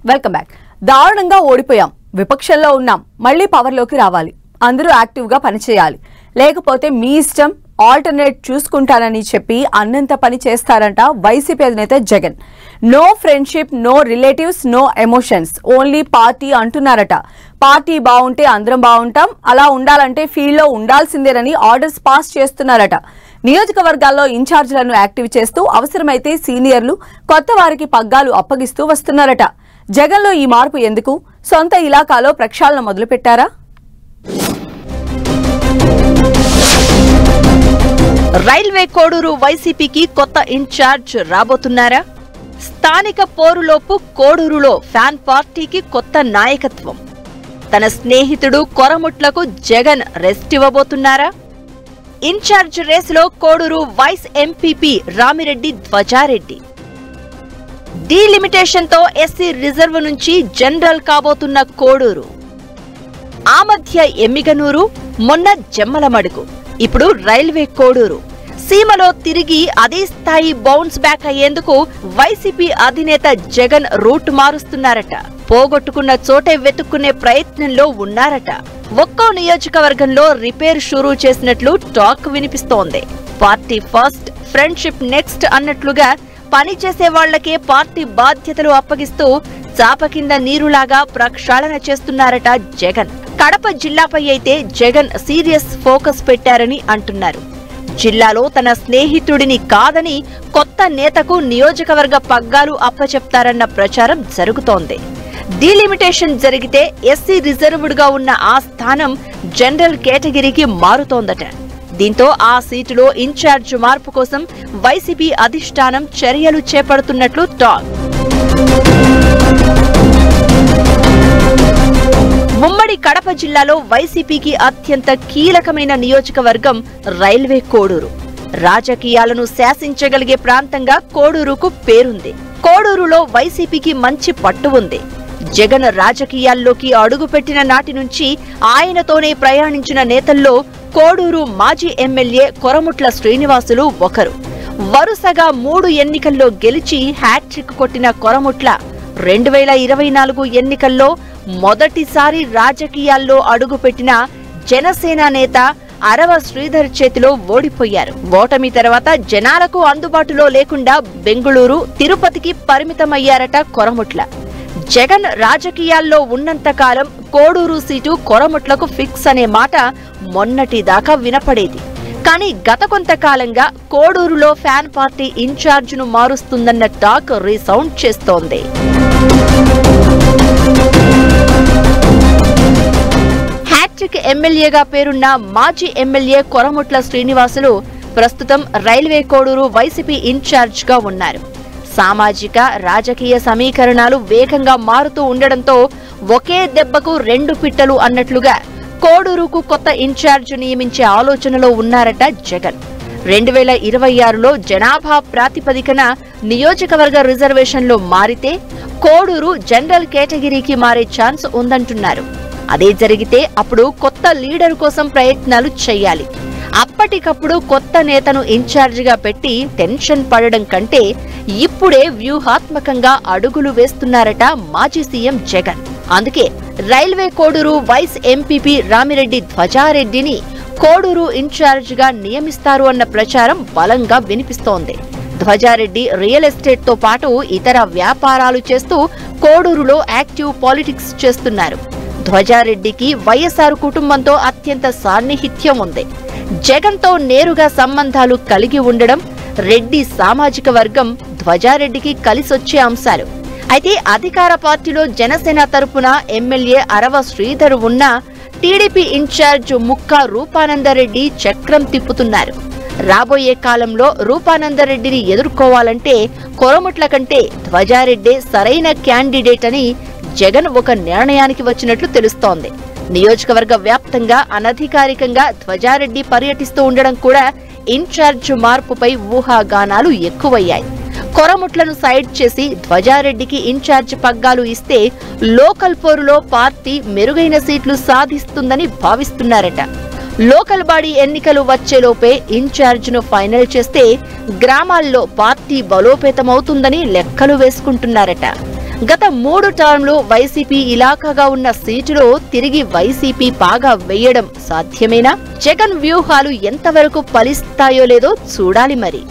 Welcome back. దారుణంగా ఓడిపోయాం, విపక్షంలో ఉన్నాం, మళ్ళీ పవర్లోకి రావాలి, అందరూ యాక్టివ్గా పనిచేయాలి, లేకపోతే మీ ఇష్టం, ఆల్టర్నేట్ చూసుకుంటానని చెప్పి అన్నంత పని చేస్తారంట వైసీపీ అధినేత Jagan. No friendship, no relatives, no emotions, only party అంటున్నారట. పార్టీ బాగుంటే అందరం బాగుంటాం, అలా ఉండాలంటే ఫీల్డ్లో ఉండాల్సిందేనని ఆర్డర్స్ పాస్ చేస్తున్నారట. నియోజకవర్గాల్లో ఇన్ఛార్జీలను యాక్టివ్ చేస్తూ అవసరమైతే సీనియర్లు, కొత్త వారికి పగ్గాలు అప్పగిస్తూ వస్తున్నారట. జగన్లో ఈ మార్పు ఎందుకు? సొంత ఇలాకాలో ప్రక్షాళన మొదలుపెట్టారా? రైల్వే కోడూరు వైసీపీకి కొత్త ఇన్ఛార్జ్ రాబోతున్నారా? స్థానిక పోరులోపు కోడూరులో ఫ్యాన్ పార్టీకి కొత్త నాయకత్వం. తన స్నేహితుడు కొరముట్లకు జగన్ రెస్ట్ ఇవ్వబోతున్నారా? ఇన్ఛార్జ్ రేసులో కోడూరు వైస్ ఎంపీపీ రామిరెడ్డి ధ్వజారెడ్డి. డీలిమిటేషన్తో ఎస్సీ రిజర్వ్ నుంచి జనరల్ కాబోతున్న కోడూరు. ఆ మధ్య ఎమ్మిగనూరు, మొన్న జమ్మలమడుగు, ఇప్పుడు రైల్వే కోడూరు. సీమలో తిరిగి అదే స్థాయి బౌన్స్ బ్యాక్ అయ్యేందుకు వైసీపీ అధినేత జగన్ రూట్ మారుస్తున్నారట. పోగొట్టుకున్న చోటే వెతుక్కునే ప్రయత్నంలో ఉన్నారట. ఒక్కో నియోజకవర్గంలో రిపేర్ షురూ చేసినట్లు టాక్ వినిపిస్తోంది. పార్టీ ఫస్ట్, ఫ్రెండ్షిప్ నెక్స్ట్ అన్నట్లుగా పనిచేసే వాళ్లకే పార్టీ బాధ్యతలు అప్పగిస్తూ చాప కింద నీరులాగా ప్రక్షాళన చేస్తున్నారట జగన్. కడప జిల్లాపై అయితే జగన్ సీరియస్ ఫోకస్ పెట్టారని అంటున్నారు. జిల్లాలో తన స్నేహితుడిని కాదని కొత్త నేతకు నియోజకవర్గ పగ్గాలు అప్పచెప్తారన్న ప్రచారం జరుగుతోంది. డీలిమిటేషన్ జరిగితే ఎస్సీ రిజర్వ్డ్ గా ఉన్న ఆ స్థానం జనరల్ కేటగిరీకి మారుతోందట. దీంతో ఆ సీటులో ఇన్ఛార్జ్ మార్పు కోసం వైసీపీ అధిష్టానం చర్యలు చేపడుతున్నట్లు టాక్. ముమ్మడి కడప జిల్లాలో వైసీపీకి అత్యంత కీలకమైన నియోజకవర్గం రైల్వే కోడూరు. రాజకీయాలను శాసించగలిగే ప్రాంతంగా కోడూరుకు పేరుంది. కోడూరులో వైసీపీకి మంచి పట్టు ఉంది. జగన్ రాజకీయాల్లోకి అడుగుపెట్టిన నాటి నుంచి ఆయనతోనే ప్రయాణించిన నేతల్లో కోడూరు మాజీ ఎమ్మెల్యే కొరముట్ల శ్రీనివాసులు ఒకరు. వరుసగా 3 ఎన్నికల్లో గెలిచి హ్యాట్రిక్ కొట్టిన కొరముట్ల 2024 ఎన్నికల్లో మొదటిసారి రాజకీయాల్లో అడుగుపెట్టిన జనసేన నేత అరవ శ్రీధర్ చేతిలో ఓడిపోయారు. ఓటమి తర్వాత జనాలకు అందుబాటులో లేకుండా బెంగుళూరు, తిరుపతికి పరిమితమయ్యారట కొరముట్ల. జగన్ రాజకీయాల్లో ఉన్నంతకాలం కోడూరు సీటు కొరముట్లకు ఫిక్స్ అనే మాట మొన్నటిదాకా వినపడేది. కానీ గత కొంతకాలంగా కోడూరులో ఫ్యాన్ పార్టీ ఇన్ఛార్జ్ను మారుస్తుందన్న టాక్ రీసౌండ్ చేస్తోంది. హ్యాట్రిక్ ఎమ్మెల్యేగా పేరున్న మాజీ ఎమ్మెల్యే కొరముట్ల శ్రీనివాసులు ప్రస్తుతం రైల్వే కోడూరు వైసీపీ ఇన్ఛార్జ్ గా ఉన్నారు. సామాజిక, రాజకీయ సమీకరణాలు వేగంగా మారుతూ ఉండడంతో ఒకే దెబ్బకు 2 పిట్టలు అన్నట్లుగా కోడూరుకు కొత్త ఇన్ఛార్జ్ నియమించే ఆలోచనలో ఉన్నారట జగన్. 2026లో జనాభా ప్రాతిపదికన నియోజకవర్గ రిజర్వేషన్లు మారితే కోడూరు జనరల్ కేటగిరీకి మారే ఛాన్స్ ఉందంటున్నారు. అదే జరిగితే అప్పుడు కొత్త లీడర్ కోసం ప్రయత్నాలు చేయాలి. అప్పటికప్పుడు కొత్త నేతను ఇన్ఛార్జిగా పెట్టి టెన్షన్ పడడం కంటే ఇప్పుడే వ్యూహాత్మకంగా అడుగులు వేస్తున్నారట మాజీ సీఎం జగన్. అందుకే Railway Koduru vice MPP Ramireddy ధ్వజారెడ్డిని కోడూరు ఇన్ఛార్జిగా నియమిస్తారు అన్న ప్రచారం బలంగా వినిపిస్తోంది. ధ్వజారెడ్డి రియల్ ఎస్టేట్ తో పాటు ఇతర వ్యాపారాలు చేస్తూ కోడూరులో యాక్టివ్ పాలిటిక్స్ చేస్తున్నారు. ధ్వజారెడ్డికి వైఎస్ఆర్ కుటుంబంతో అత్యంత సాన్నిహిత్యం ఉంది. జగన్తో నేరుగా సంబంధాలు కలిగి ఉండడం, రెడ్డి సామాజిక వర్గం ధ్వజారెడ్డికి కలిసొచ్చే అంశాలు. అయితే అధికార పార్టీలో జనసేన తరపున ఎమ్మెల్యే అరవ శ్రీధర్ ఉన్న టీడీపీ ఇన్ఛార్జ్ ముక్కా రూపానందరెడ్డి చక్రం తిప్పుతున్నారు. రాబోయే కాలంలో రూపానందరెడ్డిని ఎదుర్కోవాలంటే కొరముట్ల కంటే ధ్వజారెడ్డే సరైన క్యాండిడేట్ అని జగన్ ఒక నిర్ణయానికి వచ్చినట్లు తెలుస్తోంది. నియోజకవర్గ వ్యాప్తంగా అనధికారికంగా ధ్వజారెడ్డి పర్యటిస్తూ ఉండడం కూడా ఇన్ఛార్జ్ మార్పుపై ఊహాగానాలు ఎక్కువయ్యాయి. కొరముట్లను సైడ్ చేసి ధ్వజారెడ్డికి ఇన్ఛార్జ్ పగ్గాలు ఇస్తే లోకల్ పోరులో పార్టీ మెరుగైన సీట్లు సాధిస్తుందని భావిస్తున్నారట. లోకల్ బాడీ ఎన్నికలు వచ్చేలోపే ఇన్ఛార్జ్ను ఫైనల్ చేస్తే గ్రామాల్లో పార్టీ బలోపేతమవుతుందని లెక్కలు వేసుకుంటున్నారట. గత 3 టర్మ్లు వైసీపీ ఇలాకాగా ఉన్న సీటులో తిరిగి వైసీపీ పాగా వేయడం సాధ్యమేనా? జగన్ వ్యూహాలు ఎంతవరకు ఫలిస్తాయో లేదో చూడాలి మరి.